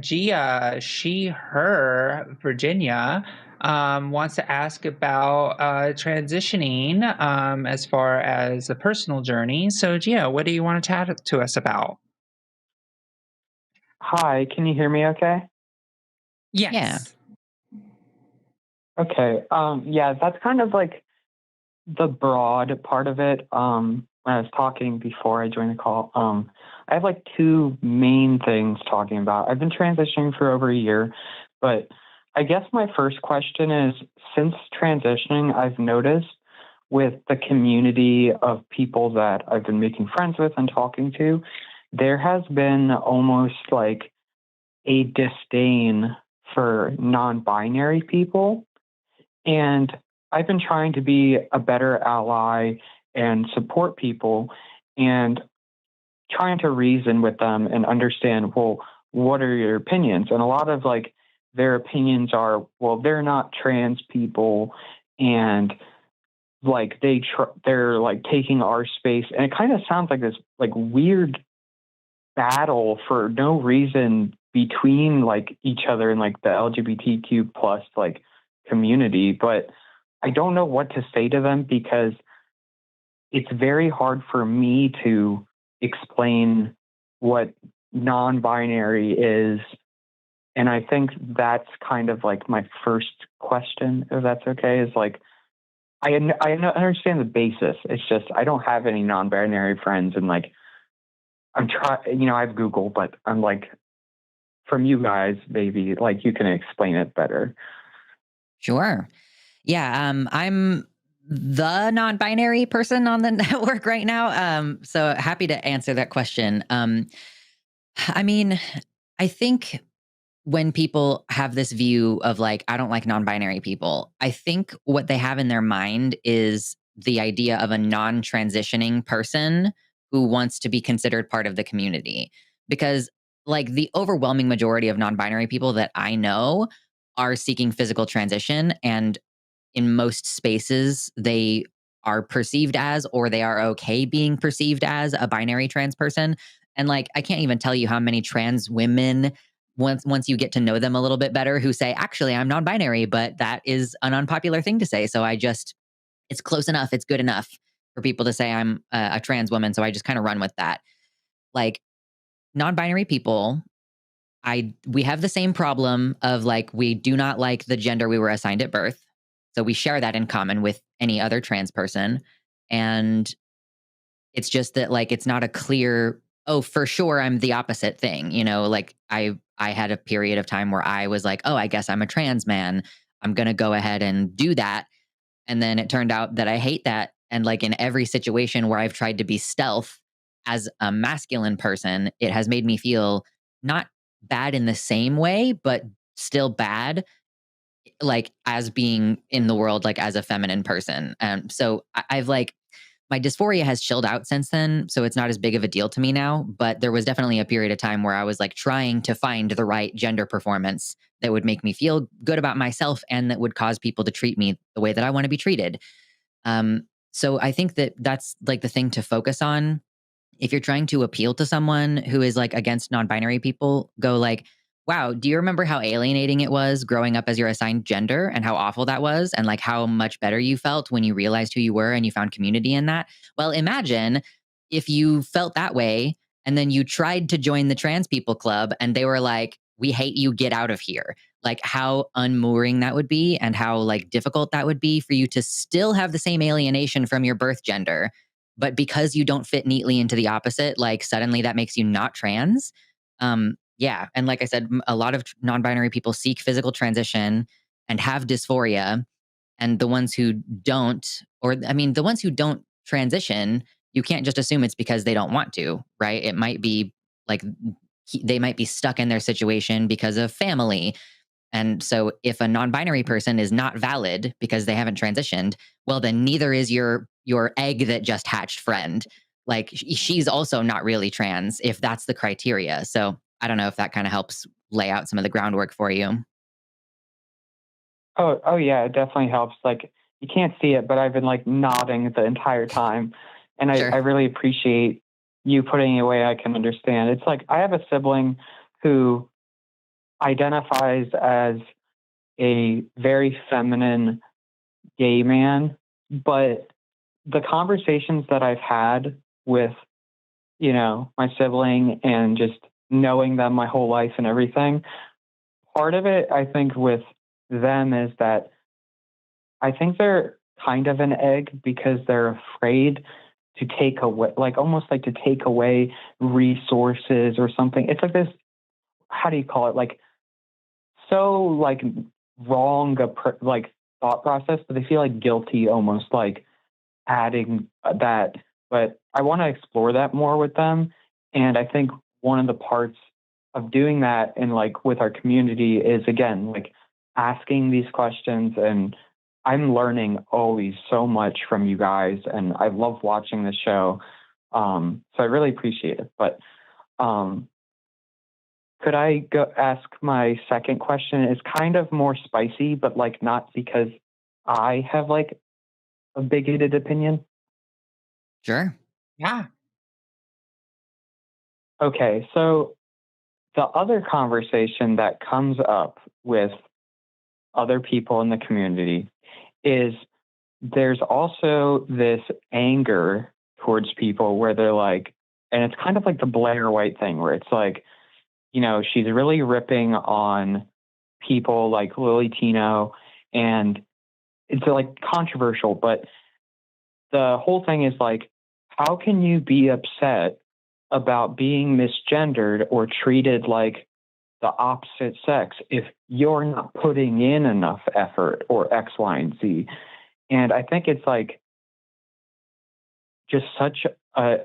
Gia, her, Virginia, wants to ask about transitioning as far as a personal journey. So, Gia, what do you want to chat to us about? Hi, can you hear me okay? Yeah. Yes. Okay. Yeah, that's kind of like the broad part of it. When I was talking before I joined the call, I have like two main things talking about. I've been transitioning for over a year, but I guess my first question is, since transitioning, I've noticed with the community of people that I've been making friends with and talking to, there has been almost like a disdain for non-binary people. And I've been trying to be a better ally and support people and trying to reason with them and understand, well, what are your opinions? And a lot of like their opinions are, well, they're not trans people and like they're like taking our space. And it kind of sounds like this like weird battle for no reason between like each other and like the LGBTQ plus like community, but I don't know what to say to them because it's very hard for me to explain what non-binary is. And I think that's kind of like my first question, if that's okay, is like, I understand the basis. It's just, I don't have any non-binary friends and like, I'm trying, I have Google, but I'm like, from you guys, maybe like you can explain it better. Sure. Yeah. I'm the non-binary person on the network right now. So happy to answer that question. I mean, I think when people have this view of like, I don't like non-binary people, I think what they have in their mind is the idea of a non-transitioning person who wants to be considered part of the community. Because like the overwhelming majority of non-binary people that I know are seeking physical transition, and in most spaces they are perceived as, or they are okay being perceived as, a binary trans person. And like I can't even tell you how many trans women, once you get to know them a little bit better, who say, actually, I'm non-binary, but that is an unpopular thing to say, so I just, it's close enough, it's good enough for people to say I'm a trans woman, so I just kind of run with that. Like non-binary people, we have the same problem of like, we do not like the gender we were assigned at birth. So we share that in common with any other trans person. And it's just that like, it's not a clear, oh, for sure I'm the opposite thing. Like I had a period of time where I was like, oh, I guess I'm a trans man. I'm going to go ahead and do that. And then it turned out that I hate that. And like in every situation where I've tried to be stealth as a masculine person, it has made me feel not bad in the same way, but still bad, like as being in the world, like as a feminine person. So I've like, my dysphoria has chilled out since then. So it's not as big of a deal to me now. But there was definitely a period of time where I was like trying to find the right gender performance that would make me feel good about myself and that would cause people to treat me the way that I want to be treated. So I think that that's like the thing to focus on. If you're trying to appeal to someone who is like against non-binary people, go like, wow, do you remember how alienating it was growing up as your assigned gender and how awful that was? And like how much better you felt when you realized who you were and you found community in that? Well, imagine if you felt that way and then you tried to join the trans people club and they were like, we hate you, get out of here. Like how unmooring that would be and how like difficult that would be for you to still have the same alienation from your birth gender. But because you don't fit neatly into the opposite, like suddenly that makes you not trans. Yeah. And like I said, a lot of non-binary people seek physical transition and have dysphoria. And the ones who don't, or I mean, the ones who don't transition, you can't just assume it's because they don't want to, right? It might be like they might be stuck in their situation because of family. And so if a non-binary person is not valid because they haven't transitioned, well, then neither is your egg that just hatched friend. Like she's also not really trans if that's the criteria. So I don't know if that kind of helps lay out some of the groundwork for you. Oh yeah, it definitely helps. Like you can't see it, but I've been like nodding the entire time. And Sure. I really appreciate you putting it away I can understand. It's like I have a sibling who identifies as a very feminine gay man, but the conversations that I've had with, my sibling and just knowing them my whole life and everything, part of it, I think, with them is that I think they're kind of an egg because they're afraid to take away, like almost like to take away resources or something. It's like this, how do you call it? Like, so like wrong, like thought process, but they feel like guilty almost like adding that. But I want to explore that more with them. And I think one of the parts of doing that and like with our community is, again, like asking these questions. And I'm learning always so much from you guys, and I love watching the show. So I really appreciate it. But could I go ask my second question? It's kind of more spicy, but like not because I have like a bigoted opinion. Sure. Yeah. Okay, so the other conversation that comes up with other people in the community is there's also this anger towards people where they're like, and it's kind of like the Blair White thing where it's like, she's really ripping on people like Lily Tino, and it's like controversial, but the whole thing is like, how can you be upset about being misgendered or treated like the opposite sex if you're not putting in enough effort or X, Y, and Z? And I think it's like just such a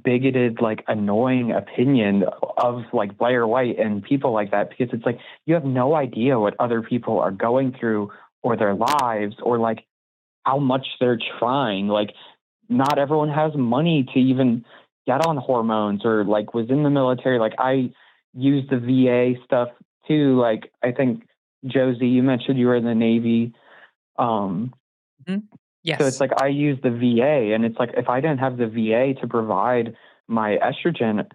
bigoted, like annoying opinion of like Blair White and people like that, because it's like you have no idea what other people are going through or their lives or like how much they're trying. Like not everyone has money to even get on hormones or like was in the military. Like I use the VA stuff too. Like I think Josie, you mentioned you were in the Navy. Yes. So it's like I use the VA, and it's like if I didn't have the VA to provide my estrogen,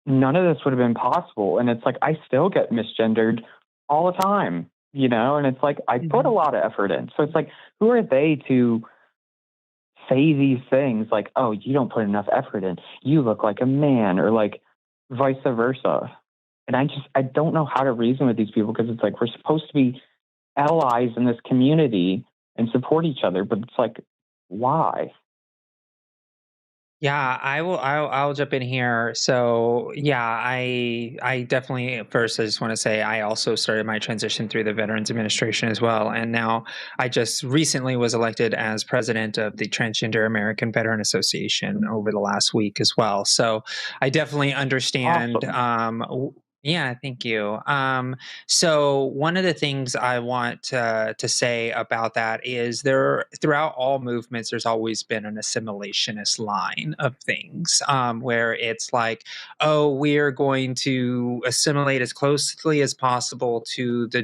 none of this would have been possible. And it's like I still get misgendered all the time, and it's like I put a lot of effort in. So it's like, who are they to say these things like, oh, you don't put enough effort in, you look like a man, or like vice versa? And I don't know how to reason with these people, because it's like we're supposed to be allies in this community and support each other, but it's like, why? Yeah, I'll jump in here. So yeah, I definitely, first I just want to say I also started my transition through the Veterans Administration as well. And now I just recently was elected as president of the Transgender American Veteran Association over the last week as well. So I definitely understand. Awesome. Yeah, thank you. So one of the things I want to say about that is there, throughout all movements, there's always been an assimilationist line of things, where it's like, oh, we're going to assimilate as closely as possible to the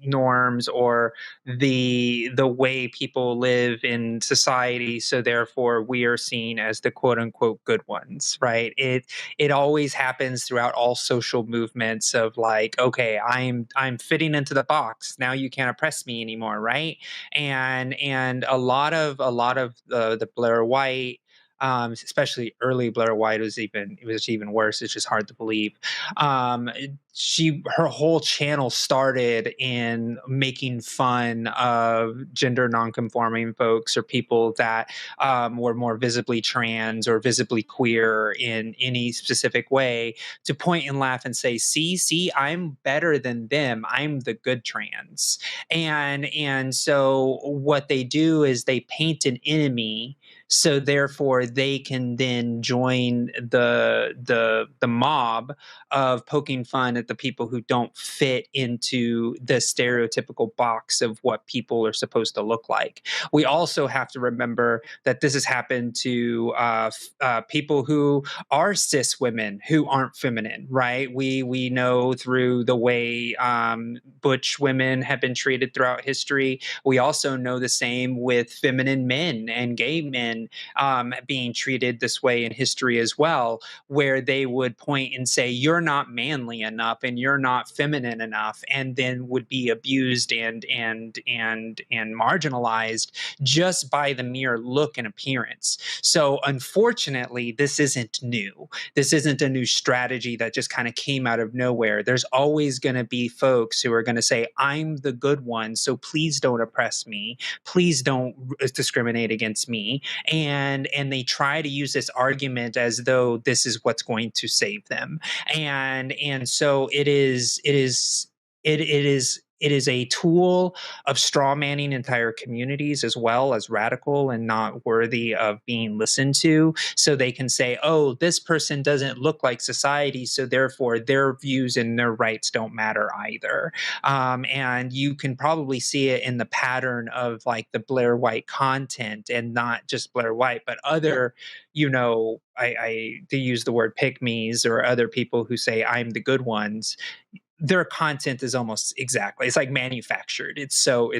norms or the way people live in society, so therefore we are seen as the quote unquote good ones, right? It always happens throughout all social movements of like, okay, I'm fitting into the box, now you can't oppress me anymore, right? And a lot of the Blair White, especially early Blair White, it was even worse. It's just hard to believe. um her whole channel started in making fun of gender nonconforming folks or people that were more visibly trans or visibly queer in any specific way, to point and laugh and say, see, I'm better than them, I'm the good trans. And so what they do is they paint an enemy, so therefore they can then join the mob of poking fun at the people who don't fit into the stereotypical box of what people are supposed to look like. We also have to remember that this has happened to people who are cis women who aren't feminine, right? We know through the way butch women have been treated throughout history. We also know the same with feminine men and gay men being treated this way in history as well, where they would point and say, "You're not manly enough, and you're not feminine enough," and then would be abused and marginalized just by the mere look and appearance. So unfortunately, this isn't new. This isn't a new strategy that just kind of came out of nowhere. There's always going to be folks who are going to say, "I'm the good one, so please don't oppress me. Please don't discriminate against me." And they try to use this argument as though this is what's going to save them. And so it is a tool of straw manning entire communities, as well as radical and not worthy of being listened to. So they can say, "Oh, this person doesn't look like society, so therefore their views and their rights don't matter either." And you can probably see it in the pattern of like the Blair White content, and not just Blair White, but other, to use the word pick-me's or other people who say, "I'm the good ones." Their content is almost exactly, it's like manufactured. It's so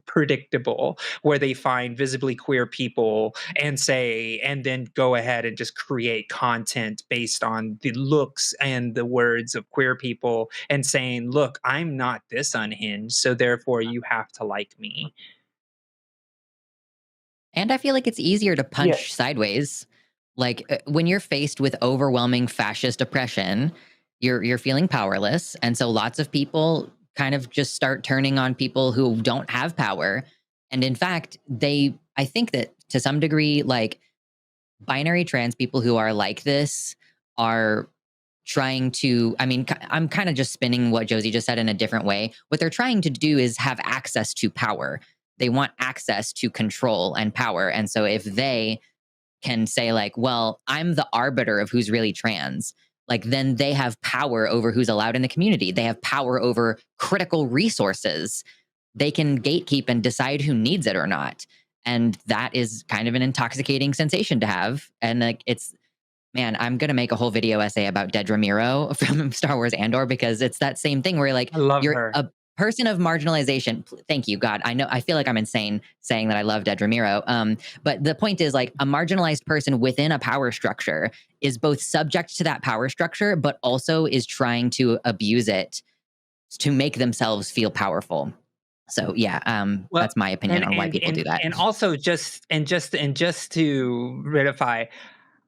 predictable, where they find visibly queer people and then go ahead and just create content based on the looks and the words of queer people, and saying, "Look, I'm not this unhinged, so therefore you have to like me." And I feel like it's easier to Yeah. punch sideways. Like when you're faced with overwhelming fascist oppression, you're feeling powerless, and so lots of people kind of just start turning on people who don't have power. And in fact, I think that to some degree, like binary trans people who are like this are trying to, I mean, I'm kind of just spinning what Josie just said in a different way. What they're trying to do is have access to power. They want access to control and power. And so if they can say like, "Well, I'm the arbiter of who's really trans," like then they have power over who's allowed in the community. They have power over critical resources. They can gatekeep and decide who needs it or not. And that is kind of an intoxicating sensation to have. And like man, I'm gonna make a whole video essay about Dedra Meero from Star Wars Andor, because it's that same thing where like I love you're her. a person of marginalization. Thank you, God. I feel like I'm insane saying that I love Dedra Meero. But the point is, like, a marginalized person within a power structure is both subject to that power structure, but also is trying to abuse it to make themselves feel powerful. So yeah, Well, that's my opinion on why people do that. and also just to verify,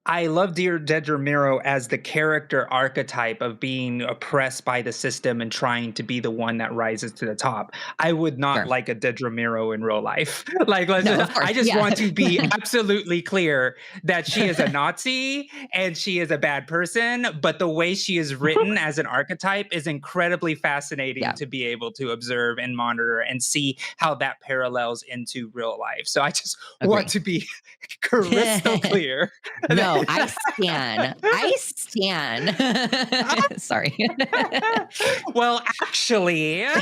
I love Dear Dedra Meero as the character archetype of being oppressed by the system and trying to be the one that rises to the top. I would not Sure. like a Dedra Meero in real life. Like, No, of course, I just yeah. want to be absolutely clear that she is a Nazi and she is a bad person, but the way she is written as an archetype is incredibly fascinating Yeah. to be able to observe and monitor and see how that parallels into real life. So I just Agree. want to be crystal clear. No, I stan. Sorry. Well, actually, Yeah.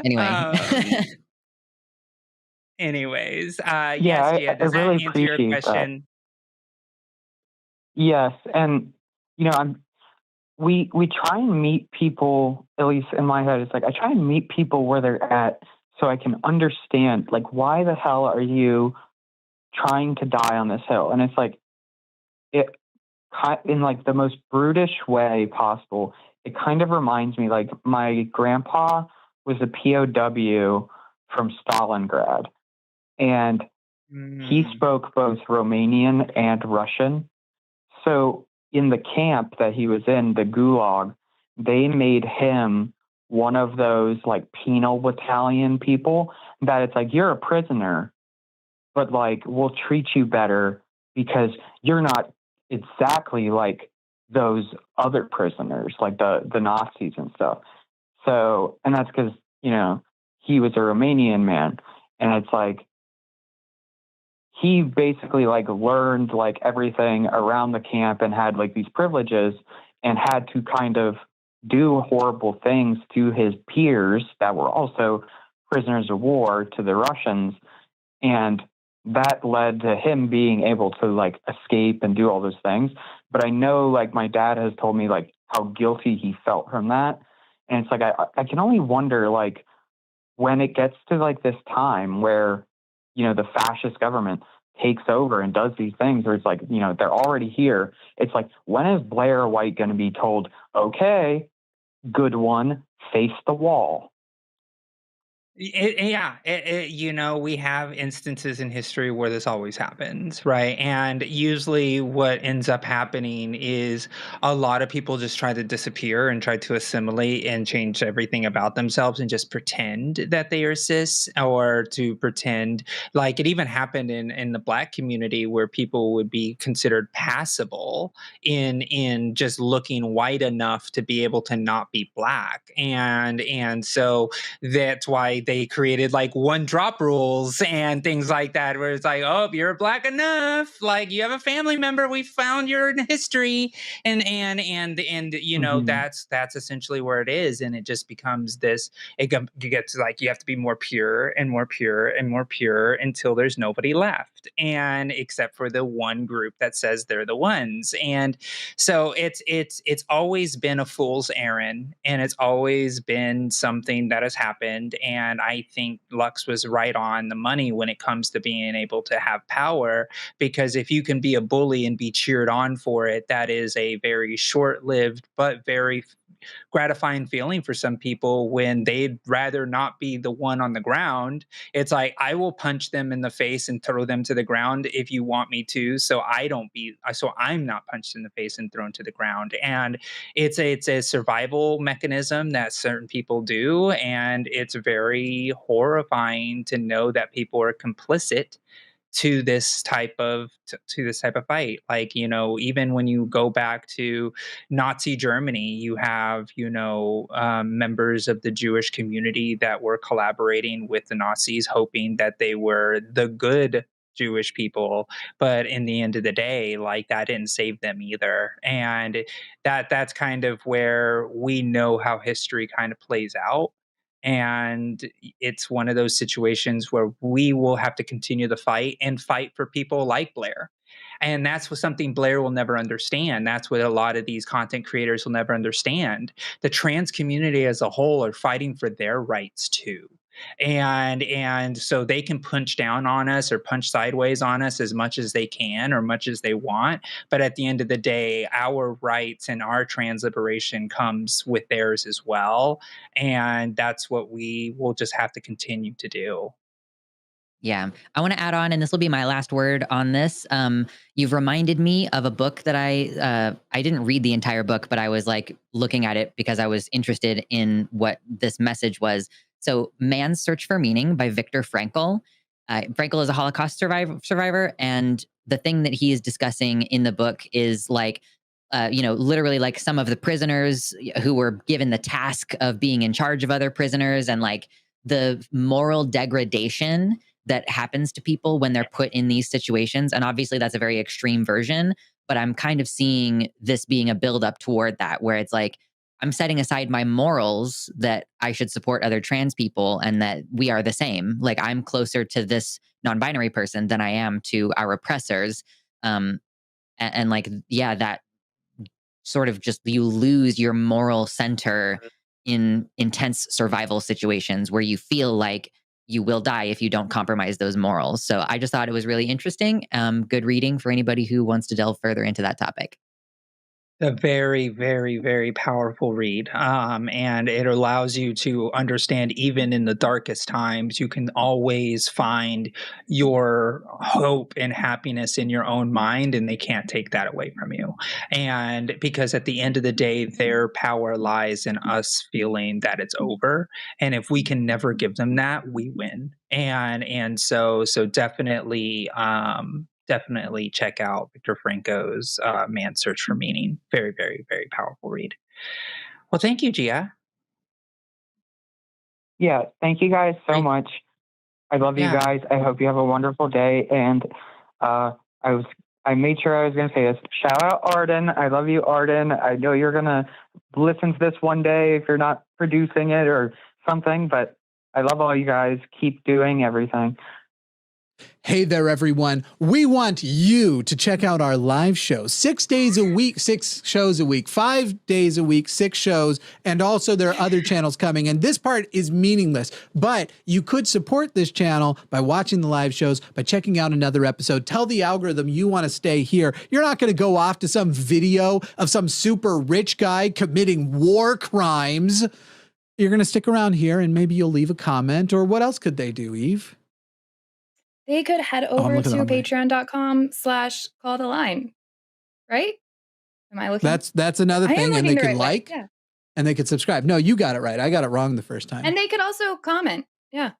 Anyway. anyways, Yeah, yes, Gia, I does that really answer your appreciate that. question? Yes, and we try and meet people, at least in my head, it's like I try and meet people where they're at so I can understand, like, why the hell are you trying to die on this hill? And it's like, it in like the most brutish way possible. It kind of reminds me, like, my grandpa was a POW from Stalingrad, and he spoke both Romanian and Russian. So in the camp that he was in, the Gulag, they made him one of those like penal battalion people that it's like, you're a prisoner, but like we'll treat you better because you're not exactly like those other prisoners, like the Nazis and stuff. So, and that's because, he was a Romanian man, and it's like, he basically like learned like everything around the camp and had like these privileges and had to kind of do horrible things to his peers that were also prisoners of war, to the Russians. And that led to him being able to like escape and do all those things. But I know like my dad has told me like how guilty he felt from that. And it's like, I can only wonder like when it gets to like this time where, you know, the fascist government takes over and does these things where it's like, you know, they're already here. It's like, when is Blair White going to be told, okay, good one, face the wall? You know, we have instances in history where this always happens, right? And usually what ends up happening is a lot of people just try to disappear and try to assimilate and change everything about themselves and just pretend that they are cis, or to pretend like it even happened in the black community where people would be considered passable in just looking white enough to be able to not be black. And so that's why they created like one drop rules and things like that, where it's like, oh, you're black enough, like you have a family member, we found your history, and you know, Mm-hmm. that's essentially where it is. And it just becomes this, it gets like you have to be more pure and more pure and more pure until there's nobody left, and except for the one group that says they're the ones. And so it's always been a fool's errand, and it's always been something that has happened. And I think Lux was right on the money when it comes to being able to have power, because if you can be a bully and be cheered on for it, that is a very short-lived but very gratifying feeling for some people when they'd rather not be the one on the ground. It's like, I will punch them in the face and throw them to the ground if you want me to, so I'm not punched in the face and thrown to the ground. And it's a survival mechanism that certain people do, and it's very horrifying to know that people are complicit to this type of fight. Like, you know, even when you go back to Nazi Germany, you have, you know, members of the Jewish community that were collaborating with the Nazis, hoping that they were the good Jewish people. But in the end of the day, like, that didn't save them either. And that's kind of where we know how history kind of plays out. And it's one of those situations where we will have to continue the fight and fight for people like Blair. And that's what something Blair will never understand. That's what a lot of these content creators will never understand. The trans community as a whole are fighting for their rights too. And so they can punch down on us or punch sideways on us as much as they can or much as they want. But at the end of the day, our rights and our trans liberation comes with theirs as well. And that's what we will just have to continue to do. Yeah. I want to add on, and this will be my last word on this. You've reminded me of a book that I didn't read the entire book, but I was like looking at it because I was interested in what this message was. So, Man's Search for Meaning by Viktor Frankl. Frankl is a Holocaust survivor, and the thing that he is discussing in the book is like, you know, literally like some of the prisoners who were given the task of being in charge of other prisoners, and like the moral degradation that happens to people when they're put in these situations. And obviously that's a very extreme version, but I'm kind of seeing this being a buildup toward that, where it's like, I'm setting aside my morals that I should support other trans people and that we are the same. Like, I'm closer to this non-binary person than I am to our oppressors. And like, yeah, that sort of just, you lose your moral center in intense survival situations where you feel like you will die if you don't compromise those morals. So I just thought it was really interesting. Good reading for anybody who wants to delve further into that topic. A very, very, very powerful read. And it allows you to understand, even in the darkest times, you can always find your hope and happiness in your own mind, and they can't take that away from you. And because at the end of the day, their power lies in us feeling that it's over. And if we can never give them that, we win. And so definitely, definitely check out Viktor Franko's Man's Search for Meaning. Very, very, very powerful read. Well, thank you, Gia. Yeah, thank you guys so Great. much. I love you Yeah. guys. I hope you have a wonderful day. And uh, I made sure I was going to say this. Shout out Arden. I love you, Arden. I know you're going to listen to this one day if you're not producing it or something, but I love all you guys. Keep doing everything. Hey there, everyone. We want you to check out our live shows 6 days a week, 6 shows a week, 5 days a week, 6 shows. And also there are other channels coming. And this part is meaningless, but you could support this channel by watching the live shows, by checking out another episode. Tell the algorithm you want to stay here. You're not going to go off to some video of some super rich guy committing war crimes. You're going to stick around here and maybe you'll leave a comment, or what else could they do, Eve? They could head over to patreon.com/calltheline, right? Am I looking? That's another thing. And they could right and they could subscribe. No, you got it right. I got it wrong the first time. And they could also comment. Yeah.